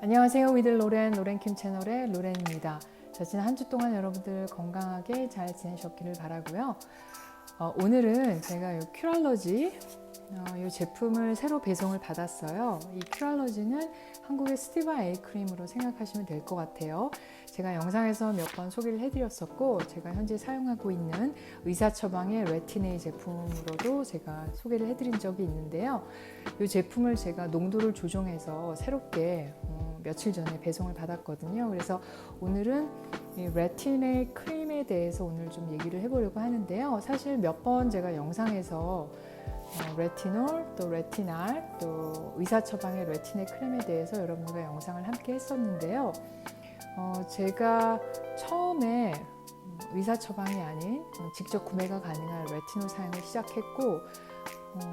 안녕하세요. 위들 로렌킴 채널의 로렌입니다. 자, 지난 한 주 동안 여러분들 건강하게 잘 지내셨기를 바라고요. 오늘은 제가 이 큐랄러지 이 제품을 새로 배송을 받았어요. 이 큐랄러지는 한국의 스티바 A 크림으로 생각하시면 될 것 같아요. 제가 영상에서 몇 번 소개를 해드렸었고, 제가 현재 사용하고 있는 의사처방의 레티네이 제품으로도 제가 소개를 해드린 적이 있는데요. 이 제품을 제가 농도를 조정해서 새롭게 며칠 전에 배송을 받았거든요. 그래서 오늘은 이 레티네이 크림에 대해서 오늘 좀 얘기를 해보려고 하는데요. 사실 몇 번 제가 영상에서 레티놀, 또 레티날, 또 의사처방의 레티네이 크림에 대해서 여러분들과 영상을 함께 했었는데요. 제가 처음에 의사처방이 아닌 직접 구매가 가능한 레티놀 사용을 시작했고,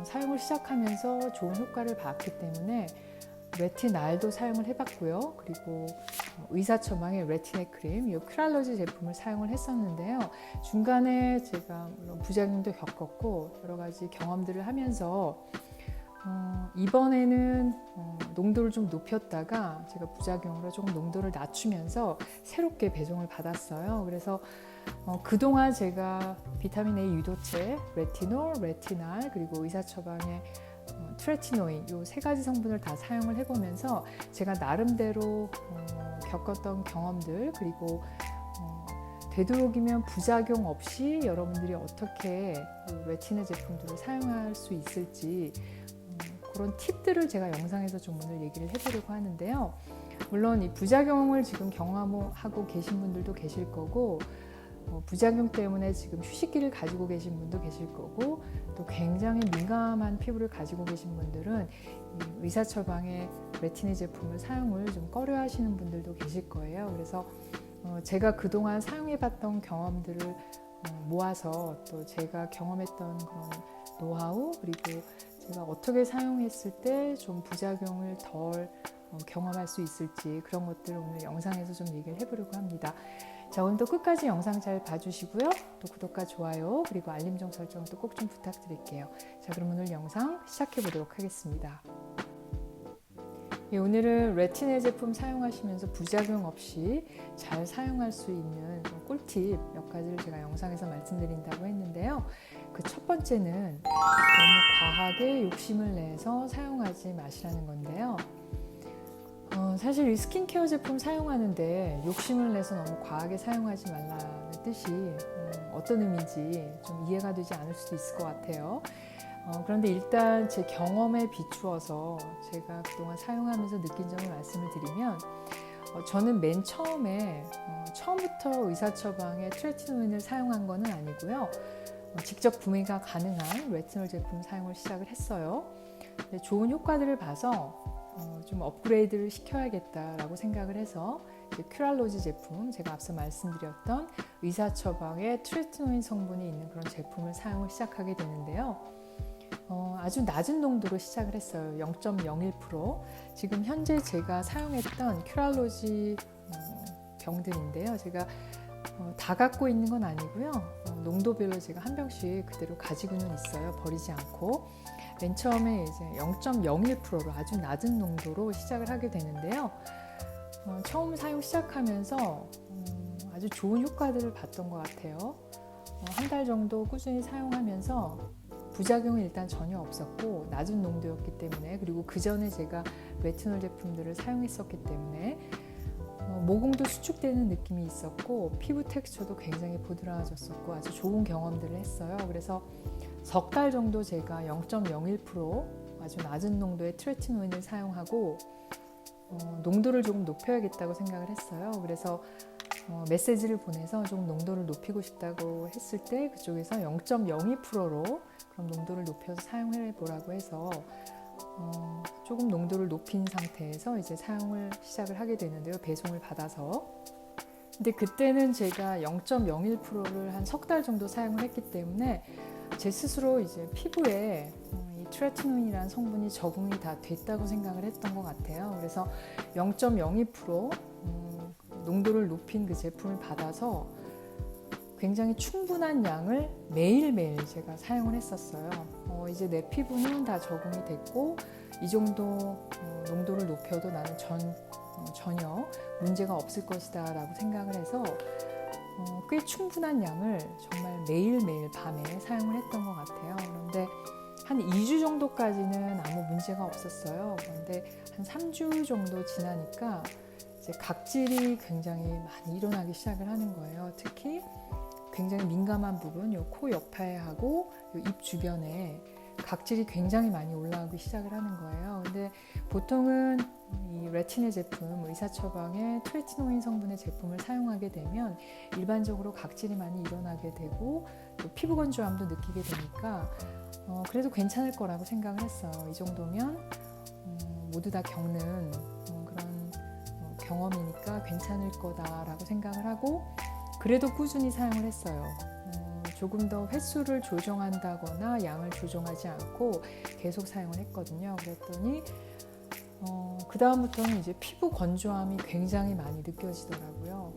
사용을 시작하면서 좋은 효과를 봤기 때문에 레티날도 사용을 해봤고요. 그리고 의사처방의 레티네이 크림, 이 큐랄러지 제품을 사용을 했었는데요. 중간에 제가 물론 부작용도 겪었고 여러 가지 경험들을 하면서 이번에는 농도를 좀 높였다가 제가 부작용으로 조금 농도를 낮추면서 새롭게 배송을 받았어요. 그래서 그동안 제가 비타민 A 유도체, 레티놀, 레티날, 그리고 의사처방의 트레티노인 이 세 가지 성분을 다 사용을 해보면서 제가 나름대로 겪었던 경험들, 그리고 되도록이면 부작용 없이 여러분들이 어떻게 레티나 제품들을 사용할 수 있을지 그런 팁들을 제가 영상에서 좀 오늘 얘기를 해보려고 하는데요. 물론 이 부작용을 지금 경험하고 계신 분들도 계실 거고, 부작용 때문에 지금 휴식기를 가지고 계신 분도 계실 거고, 또 굉장히 민감한 피부를 가지고 계신 분들은 이 의사처방의 레티네 제품을 사용을 좀 꺼려 하시는 분들도 계실 거예요. 그래서 제가 그동안 사용해봤던 경험들을 모아서 또 제가 경험했던 그런 노하우, 그리고 제가 어떻게 사용했을 때 좀 부작용을 덜 경험할 수 있을지, 그런 것들을 오늘 영상에서 좀 얘기를 해보려고 합니다. 자, 오늘도 끝까지 영상 잘 봐주시고요. 또 구독과 좋아요, 그리고 알림정 설정도 꼭 좀 부탁드릴게요. 자, 그럼 오늘 영상 시작해 보도록 하겠습니다. 오늘은 레티네 제품 사용하시면서 부작용 없이 잘 사용할 수 있는 꿀팁 몇 가지를 제가 영상에서 말씀드린다고 했는데요. 그 첫 번째는 너무 과하게 욕심을 내서 사용하지 마시라는 건데요. 사실 이 스킨케어 제품 사용하는데 욕심을 내서 너무 과하게 사용하지 말라는 뜻이 어떤 의미인지 좀 이해가 되지 않을 수도 있을 것 같아요. 그런데 일단 제 경험에 비추어서 제가 그동안 사용하면서 느낀 점을 말씀을 드리면, 저는 맨 처음부터 의사처방의 트레티노인을 사용한 것은 아니고요. 직접 구매가 가능한 레티놀 제품 사용을 시작을 했어요. 근데 좋은 효과들을 봐서 좀 업그레이드를 시켜야겠다라고 생각을 해서 큐랄로지 제품, 제가 앞서 말씀드렸던 의사처방의 트레티노인 성분이 있는 그런 제품을 사용을 시작하게 되는데요. 아주 낮은 농도로 시작을 했어요. 0.01%. 지금 현재 제가 사용했던 큐랄로지 병들인데요. 제가 다 갖고 있는 건 아니고요. 농도별로 제가 한 병씩 그대로 가지고는 있어요. 버리지 않고. 맨 처음에 이제 0.01%로 아주 낮은 농도로 시작을 하게 되는데요. 처음 사용 시작하면서 아주 좋은 효과들을 봤던 것 같아요. 한 달 정도 꾸준히 사용하면서 부작용은 일단 전혀 없었고, 낮은 농도였기 때문에, 그리고 그 전에 제가 레티놀 제품들을 사용했었기 때문에 모공도 수축되는 느낌이 있었고, 피부 텍스처도 굉장히 부드러워졌었고, 아주 좋은 경험들을 했어요. 그래서 석 달 정도 제가 0.01% 아주 낮은 농도의 트레티노인을 사용하고 농도를 조금 높여야겠다고 생각을 했어요. 그래서 메시지를 보내서 좀 농도를 높이고 싶다고 했을 때 그쪽에서 0.02%로 그럼 농도를 높여서 사용해 보라고 해서 조금 농도를 높인 상태에서 이제 사용을 시작을 하게 되는데요. 배송을 받아서. 근데 그때는 제가 0.01%를 한 석 달 정도 사용을 했기 때문에 제 스스로 이제 피부에 이 트레티노인이라는 성분이 적응이 다 됐다고 생각을 했던 것 같아요. 그래서 0.02% 농도를 높인 그 제품을 받아서 굉장히 충분한 양을 매일매일 제가 사용을 했었어요. 이제 내 피부는 다 적응이 됐고, 이 정도 농도를 높여도 나는 전혀 문제가 없을 것이다 라고 생각을 해서 꽤 충분한 양을 정말 매일매일 밤에 사용을 했던 것 같아요. 그런데 한 2주 정도까지는 아무 문제가 없었어요. 그런데 한 3주 정도 지나니까 이제 각질이 굉장히 많이 일어나기 시작을 하는 거예요. 특히 굉장히 민감한 부분, 요 코 옆에하고 요 입 주변에 각질이 굉장히 많이 올라오기 시작을 하는 거예요. 근데 보통은 이 레티네 제품, 의사 처방의 트레티노인 성분의 제품을 사용하게 되면 일반적으로 각질이 많이 일어나게 되고 또 피부 건조함도 느끼게 되니까 그래도 괜찮을 거라고 생각을 했어요. 이 정도면 모두 다 겪는 그런 경험이니까 괜찮을 거다라고 생각을 하고 그래도 꾸준히 사용을 했어요. 조금 더 횟수를 조정한다거나 양을 조정하지 않고 계속 사용을 했거든요. 그랬더니 그 다음부터는 이제 피부 건조함이 굉장히 많이 느껴지더라고요.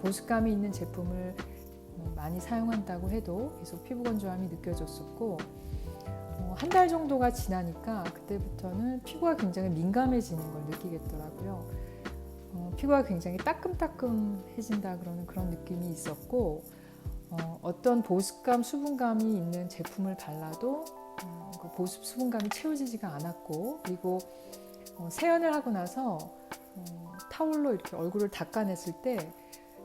보습감이 있는 제품을 많이 사용한다고 해도 계속 피부 건조함이 느껴졌었고 한 달 정도가 지나니까 그때부터는 피부가 굉장히 민감해지는 걸 느끼겠더라고요. 피부가 굉장히 따끔따끔해진다 그런 느낌이 있었고 어떤 보습감, 수분감이 있는 제품을 발라도 그 보습, 수분감이 채워지지가 않았고 그리고 세안을 하고 나서 타올로 이렇게 얼굴을 닦아냈을 때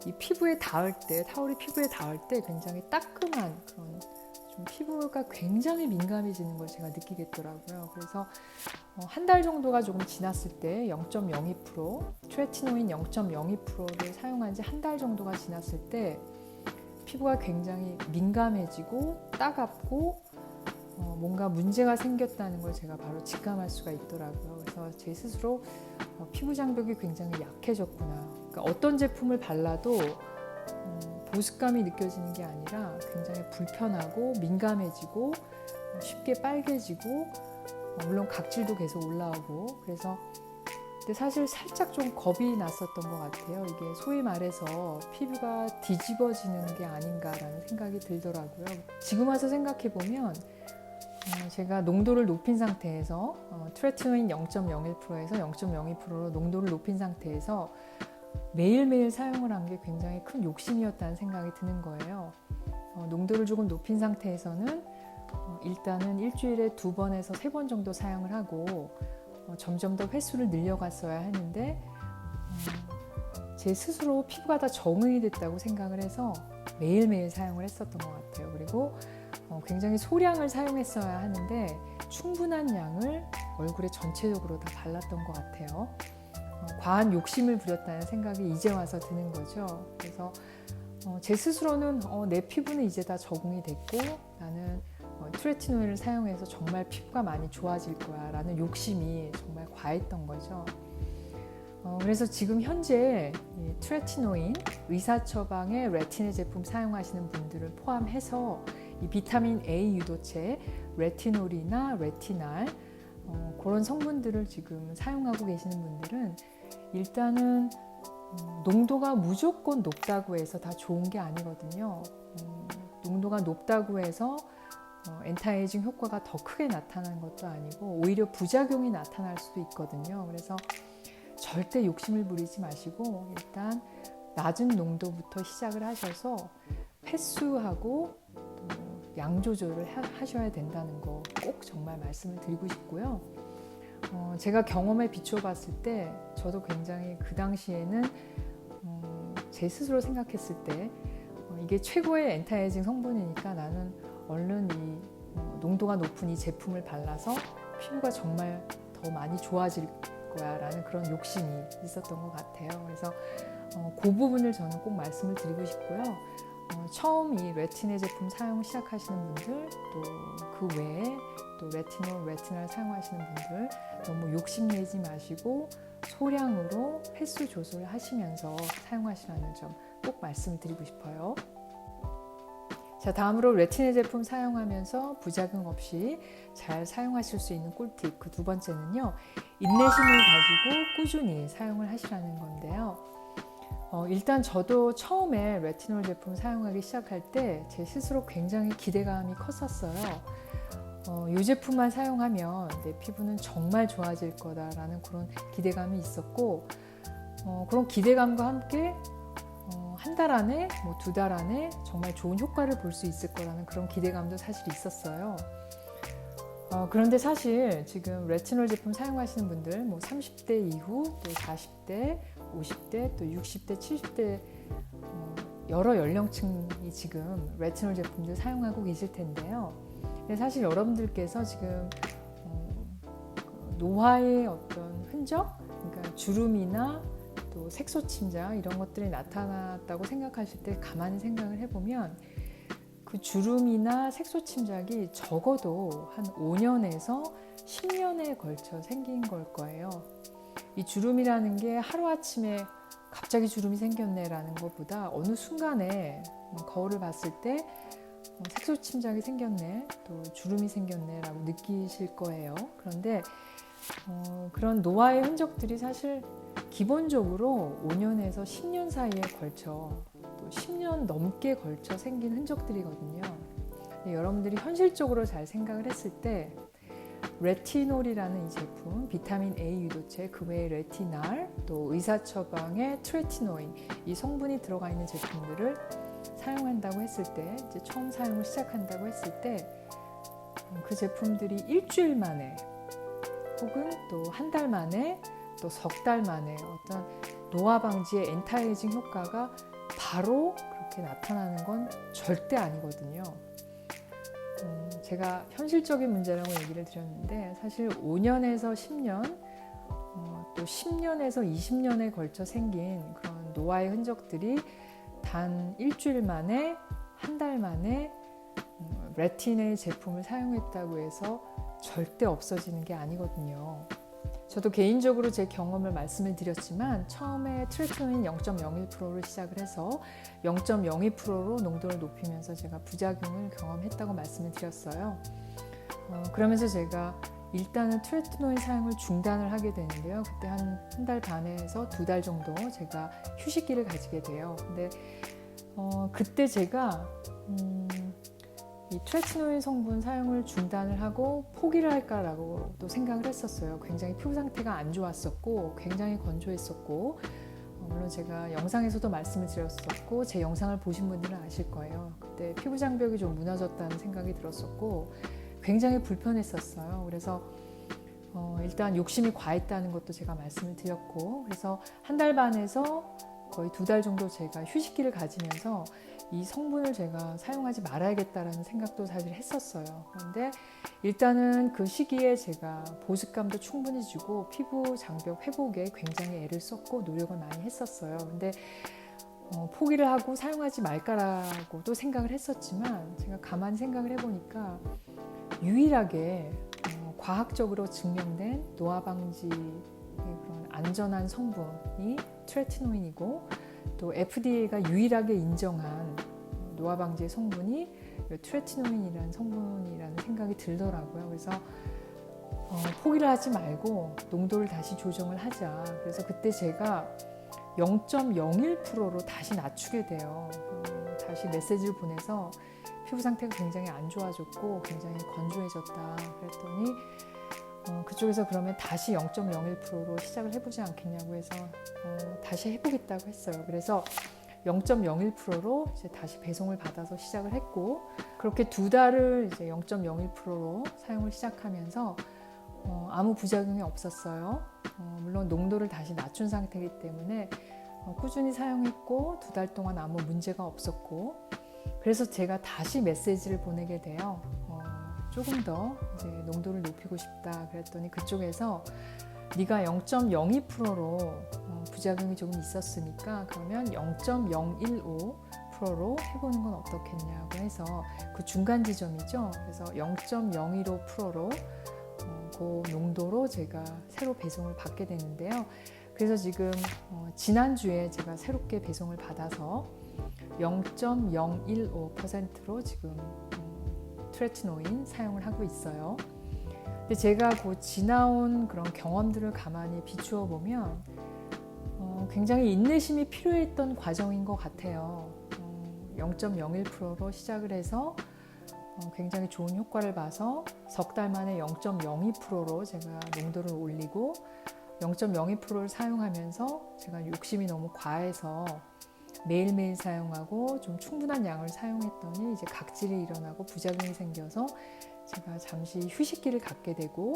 이 피부에 닿을 때, 타올이 피부에 닿을 때 굉장히 따끔한 그런 좀 피부가 굉장히 민감해지는 걸 제가 느끼겠더라고요. 그래서 한 달 정도가 조금 지났을 때 0.02% 트레티노인 0.02%를 사용한 지 한 달 정도가 지났을 때 피부가 굉장히 민감해지고 따갑고 뭔가 문제가 생겼다는 걸 제가 바로 직감할 수가 있더라고요. 그래서 제 스스로 피부 장벽이 굉장히 약해졌구나. 그러니까 어떤 제품을 발라도 보습감이 느껴지는 게 아니라 굉장히 불편하고 민감해지고 쉽게 빨개지고 물론 각질도 계속 올라오고 그래서 근데 사실 살짝 좀 겁이 났었던 것 같아요. 이게 소위 말해서 피부가 뒤집어지는 게 아닌가라는 생각이 들더라고요. 지금 와서 생각해 보면 제가 농도를 높인 상태에서 트레티노인 0.01%에서 0.02%로 농도를 높인 상태에서 매일매일 사용을 한 게 굉장히 큰 욕심이었다는 생각이 드는 거예요. 농도를 조금 높인 상태에서는 일단은 일주일에 2번에서 3번 정도 사용을 하고 점점 더 횟수를 늘려갔어야 하는데 제 스스로 피부가 다 적응이 됐다고 생각을 해서 매일매일 사용을 했었던 것 같아요. 그리고 굉장히 소량을 사용했어야 하는데 충분한 양을 얼굴에 전체적으로 다 발랐던 것 같아요. 과한 욕심을 부렸다는 생각이 이제 와서 드는 거죠. 그래서 제 스스로는 내 피부는 이제 다 적응이 됐고 나는 트레티노인을 사용해서 정말 피부가 많이 좋아질 거야 라는 욕심이 정말 과했던 거죠. 그래서 지금 현재 트레티노인 의사 처방의 레티네 제품 사용하시는 분들을 포함해서 이 비타민 A 유도체, 레티놀이나 레티날 그런 성분들을 지금 사용하고 계시는 분들은 일단은 농도가 무조건 높다고 해서 다 좋은 게 아니거든요. 농도가 높다고 해서 엔타에이징 효과가 더 크게 나타나는 것도 아니고 오히려 부작용이 나타날 수도 있거든요. 그래서 절대 욕심을 부리지 마시고 일단 낮은 농도부터 시작을 하셔서 횟수하고 양 조절을 하셔야 된다는 거 꼭 정말 말씀을 드리고 싶고요. 제가 경험에 비추어 봤을 때 저도 굉장히 그 당시에는 제 스스로 생각했을 때 이게 최고의 엔타에이징 성분이니까 나는 얼른 이 농도가 높은 이 제품을 발라서 피부가 정말 더 많이 좋아질 거야 라는 그런 욕심이 있었던 것 같아요. 그래서 그 부분을 저는 꼭 말씀을 드리고 싶고요. 처음 이 레티네 제품 사용 시작하시는 분들 또 그 외에 또 레티놀, 레티날 사용하시는 분들 너무 욕심내지 마시고 소량으로 횟수 조절을 하시면서 사용하시라는 점 꼭 말씀을 드리고 싶어요. 자, 다음으로 레티네 제품 사용하면서 부작용 없이 잘 사용하실 수 있는 꿀팁 그 두 번째는요. 인내심을 가지고 꾸준히 사용을 하시라는 건데요. 일단 저도 처음에 레티놀 제품 사용하기 시작할 때 제 스스로 굉장히 기대감이 컸었어요. 이 제품만 사용하면 내 피부는 정말 좋아질 거다라는 그런 기대감이 있었고 그런 기대감과 함께 한 달 안에, 뭐 2달 안에 정말 좋은 효과를 볼 수 있을 거라는 그런 기대감도 사실 있었어요. 그런데 사실 지금 레티놀 제품 사용하시는 분들, 뭐 30대 이후, 또 40대, 50대, 또 60대, 70대 여러 연령층이 지금 레티놀 제품들 사용하고 계실 텐데요. 근데 사실 여러분들께서 지금 노화의 어떤 흔적, 그러니까 주름이나 또 색소 침자 이런 것들이 나타났다고 생각하실 때 가만히 생각을 해보면 그 주름이나 색소 침작이 적어도 한 5년에서 10년에 걸쳐 생긴 걸 거예요. 이 주름이라는 게 하루아침에 갑자기 주름이 생겼네라는 것보다 어느 순간에 거울을 봤을 때 색소 침작이 생겼네, 또 주름이 생겼네라고 느끼실 거예요. 그런데 그런 노화의 흔적들이 사실 기본적으로 5년에서 10년 사이에 걸쳐, 또 10년 넘게 걸쳐 생긴 흔적들이거든요. 여러분들이 현실적으로 잘 생각을 했을 때 레티놀이라는 이 제품, 비타민 A 유도체, 그 외에 레티날, 또 의사 처방의 트레티노인, 이 성분이 들어가 있는 제품들을 사용한다고 했을 때, 이제 처음 사용을 시작한다고 했을 때 그 제품들이 일주일 만에 혹은 또 한 달 만에 또 석 달 만에 어떤 노화 방지의 엔타이징 효과가 바로 그렇게 나타나는 건 절대 아니거든요. 제가 현실적인 문제라고 얘기를 드렸는데 사실 5년에서 10년, 또 10년에서 20년에 걸쳐 생긴 그런 노화의 흔적들이 단 일주일 만에, 한 달 만에 레티놀 제품을 사용했다고 해서 절대 없어지는 게 아니거든요. 저도 개인적으로 제 경험을 말씀을 드렸지만 처음에 트레티노인 0.01%로 시작을 해서 0.02%로 농도를 높이면서 제가 부작용을 경험했다고 말씀을 드렸어요. 그러면서 제가 일단은 트레티노인 사용을 중단을 하게 되는데요. 그때 한 달 반에서 2달 정도 제가 휴식기를 가지게 돼요. 근데 그때 제가 이 트레티노인 성분 사용을 중단을 하고 포기를 할까라고 또 생각을 했었어요. 굉장히 피부 상태가 안 좋았었고 굉장히 건조했었고, 물론 제가 영상에서도 말씀을 드렸었고 제 영상을 보신 분들은 아실 거예요. 그때 피부 장벽이 좀 무너졌다는 생각이 들었었고 굉장히 불편했었어요. 그래서 일단 욕심이 과했다는 것도 제가 말씀을 드렸고, 그래서 한 달 반에서 거의 2달 정도 제가 휴식기를 가지면서 이 성분을 제가 사용하지 말아야겠다라는 생각도 사실 했었어요. 그런데 일단은 그 시기에 제가 보습감도 충분히 주고 피부 장벽 회복에 굉장히 애를 썼고 노력을 많이 했었어요. 근데 포기를 하고 사용하지 말까라고도 생각을 했었지만 제가 가만히 생각을 해보니까 유일하게 과학적으로 증명된 노화 방지 그런 안전한 성분이 트레티노인이고, 또 FDA가 유일하게 인정한 노화 방지의 성분이 트레티노인이라는 성분이라는 생각이 들더라고요. 그래서 포기를 하지 말고 농도를 다시 조정을 하자. 그래서 그때 제가 0.01%로 다시 낮추게 돼요. 다시 메시지를 보내서 피부 상태가 굉장히 안 좋아졌고 굉장히 건조해졌다 그랬더니 그쪽에서 그러면 다시 0.01%로 시작을 해보지 않겠냐고 해서 다시 해보겠다고 했어요. 그래서 0.01%로 이제 다시 배송을 받아서 시작을 했고, 그렇게 2달을 이제 0.01%로 사용을 시작하면서 아무 부작용이 없었어요. 물론 농도를 다시 낮춘 상태이기 때문에 꾸준히 사용했고 2달 동안 아무 문제가 없었고, 그래서 제가 다시 메시지를 보내게 돼요. 조금 더 이제 농도를 높이고 싶다 그랬더니 그쪽에서 네가 0.02%로 부작용이 조금 있었으니까 그러면 0.015%로 해보는 건 어떻겠냐고 해서 그 중간 지점이죠. 그래서 0.015%로 그 농도로 제가 새로 배송을 받게 되는데요. 그래서 지금 지난주에 제가 새롭게 배송을 받아서 0.015%로 지금 트레티노인 사용을 하고 있어요. 근데 제가 그 지나온 그런 경험들을 가만히 비추어 보면 굉장히 인내심이 필요했던 과정인 것 같아요. 0.01%로 시작을 해서 굉장히 좋은 효과를 봐서 석 달 만에 0.02%로 제가 농도를 올리고 0.02%를 사용하면서 제가 욕심이 너무 과해서 매일매일 사용하고 좀 충분한 양을 사용했더니 이제 각질이 일어나고 부작용이 생겨서 제가 잠시 휴식기를 갖게 되고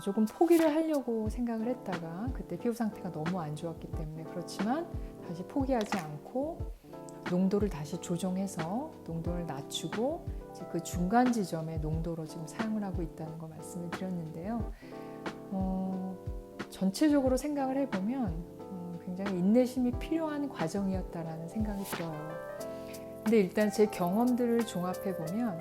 조금 포기를 하려고 생각을 했다가 그때 피부 상태가 너무 안 좋았기 때문에 그렇지만 다시 포기하지 않고 농도를 다시 조정해서 농도를 낮추고 이제 그 중간 지점의 농도로 지금 사용을 하고 있다는 거 말씀을 드렸는데요. 전체적으로 생각을 해보면 굉장히 인내심이 필요한 과정이었다라는 생각이 들어요. 근데 일단 제 경험들을 종합해보면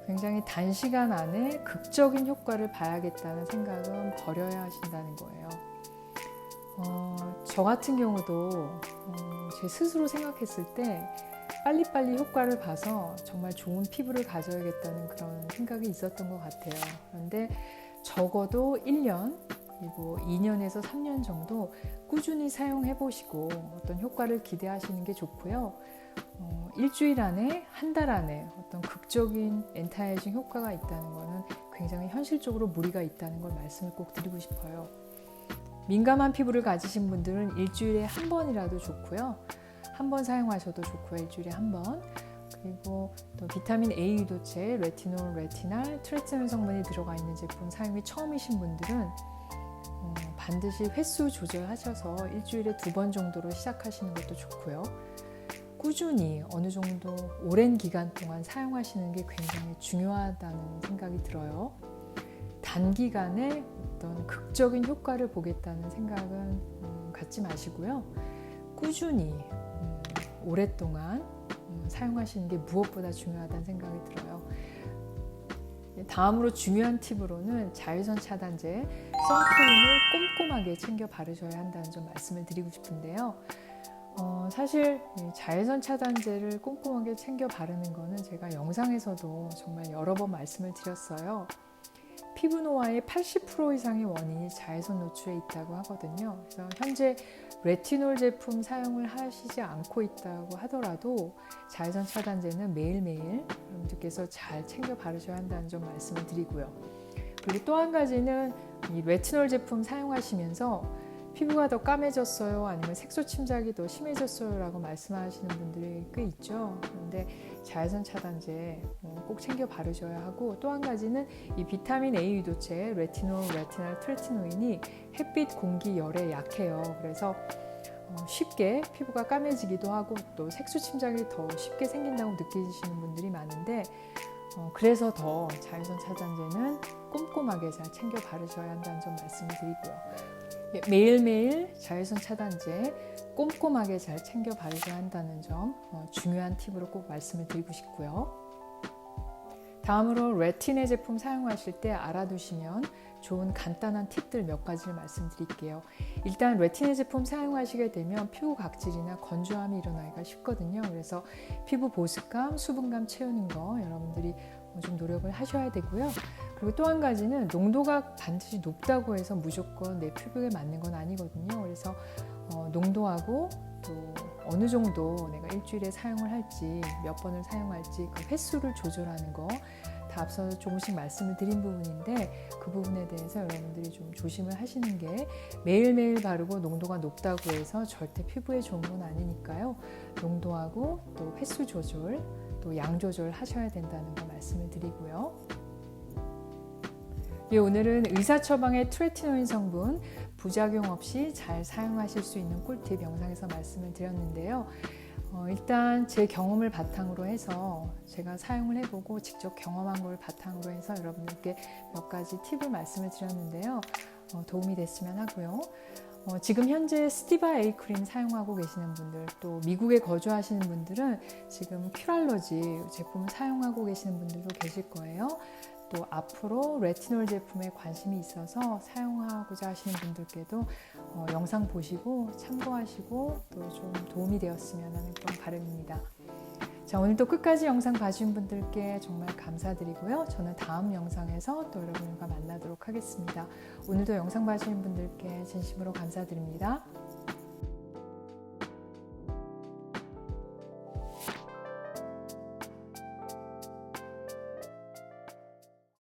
굉장히 단시간 안에 극적인 효과를 봐야겠다는 생각은 버려야 하신다는 거예요. 저 같은 경우도 제 스스로 생각했을 때 빨리빨리 효과를 봐서 정말 좋은 피부를 가져야겠다는 그런 생각이 있었던 것 같아요. 그런데 적어도 1년 그리고 2년에서 3년 정도 꾸준히 사용해 보시고 어떤 효과를 기대하시는 게 좋고요. 일주일 안에, 한 달 안에 어떤 극적인 엔타이징 효과가 있다는 것은 굉장히 현실적으로 무리가 있다는 걸 말씀을 꼭 드리고 싶어요. 민감한 피부를 가지신 분들은 일주일에 한 번이라도 좋고요. 한 번 사용하셔도 좋고요. 일주일에 한 번. 그리고 또 비타민 A 유도체, 레티놀, 레티날, 트레티놀 성분이 들어가 있는 제품 사용이 처음이신 분들은 반드시 횟수 조절하셔서 일주일에 2번 정도로 시작하시는 것도 좋고요. 꾸준히 어느 정도 오랜 기간 동안 사용하시는 게 굉장히 중요하다는 생각이 들어요. 단기간에 어떤 극적인 효과를 보겠다는 생각은 갖지 마시고요. 꾸준히 오랫동안 사용하시는 게 무엇보다 중요하다는 생각이 들어요. 다음으로 중요한 팁으로는 자외선 차단제, 선크림을 꼼꼼하게 챙겨 바르셔야 한다는 점 말씀을 드리고 싶은데요. 사실 자외선 차단제를 꼼꼼하게 챙겨 바르는 거는 제가 영상에서도 정말 여러 번 말씀을 드렸어요. 피부 노화의 80% 이상의 원인이 자외선 노출에 있다고 하거든요. 그래서 현재 레티놀 제품 사용을 하시지 않고 있다고 하더라도 자외선 차단제는 매일매일 여러분들께서 잘 챙겨 바르셔야 한다는 점 말씀을 드리고요. 그리고 또 한 가지는 이 레티놀 제품 사용하시면서 피부가 더 까매졌어요, 아니면 색소 침착이 더 심해졌어요 라고 말씀하시는 분들이 꽤 있죠. 그런데 자외선 차단제 꼭 챙겨 바르셔야 하고, 또 한 가지는 이 비타민 A 유도체 레티놀, 레티날, 트레티노인이 햇빛, 공기, 열에 약해요. 그래서 쉽게 피부가 까매지기도 하고 또 색소 침착이 더 쉽게 생긴다고 느끼시는 분들이 많은데 그래서 더 자외선 차단제는 꼼꼼하게 잘 챙겨 바르셔야 한다는 점 말씀을 드리고요. 매일매일 자외선 차단제 꼼꼼하게 잘 챙겨 바르셔야 한다는 점 중요한 팁으로 꼭 말씀을 드리고 싶고요. 다음으로 레티네 제품 사용하실 때 알아두시면 좋은 간단한 팁들 몇 가지를 말씀드릴게요. 일단 레티네 제품 사용하시게 되면 피부 각질이나 건조함이 일어나기가 쉽거든요. 그래서 피부 보습감, 수분감 채우는 거 여러분들이 좀 노력을 하셔야 되고요. 그리고 또 한 가지는 농도가 반드시 높다고 해서 무조건 내 피부에 맞는 건 아니거든요. 그래서 농도하고 또 어느 정도 내가 일주일에 사용을 할지, 몇 번을 사용할지 그 횟수를 조절하는 거 다 앞서 조금씩 말씀을 드린 부분인데 그 부분에 대해서 여러분들이 좀 조심을 하시는 게, 매일매일 바르고 농도가 높다고 해서 절대 피부에 좋은 건 아니니까요. 농도하고 또 횟수 조절, 또 양 조절 하셔야 된다는 거 말씀을 드리고요. 오늘은 의사처방의 트레티노인 성분 부작용 없이 잘 사용하실 수 있는 꿀팁 영상에서 말씀을 드렸는데요. 일단 제 경험을 바탕으로 해서 제가 사용을 해보고 직접 경험한 걸 바탕으로 해서 여러분들께 몇 가지 팁을 말씀을 드렸는데요. 도움이 됐으면 하고요. 지금 현재 스티바 A 크림 사용하고 계시는 분들, 또 미국에 거주하시는 분들은 지금 큐랄러지 제품을 사용하고 계시는 분들도 계실 거예요. 또 앞으로 레티놀 제품에 관심이 있어서 사용하고자 하시는 분들께도 영상 보시고 참고하시고 또 좀 도움이 되었으면 하는 그런 바람입니다. 자, 오늘도 끝까지 영상 봐주신 분들께 정말 감사드리고요. 저는 다음 영상에서 또 여러분과 만나도록 하겠습니다. 오늘도 영상 봐주신 분들께 진심으로 감사드립니다.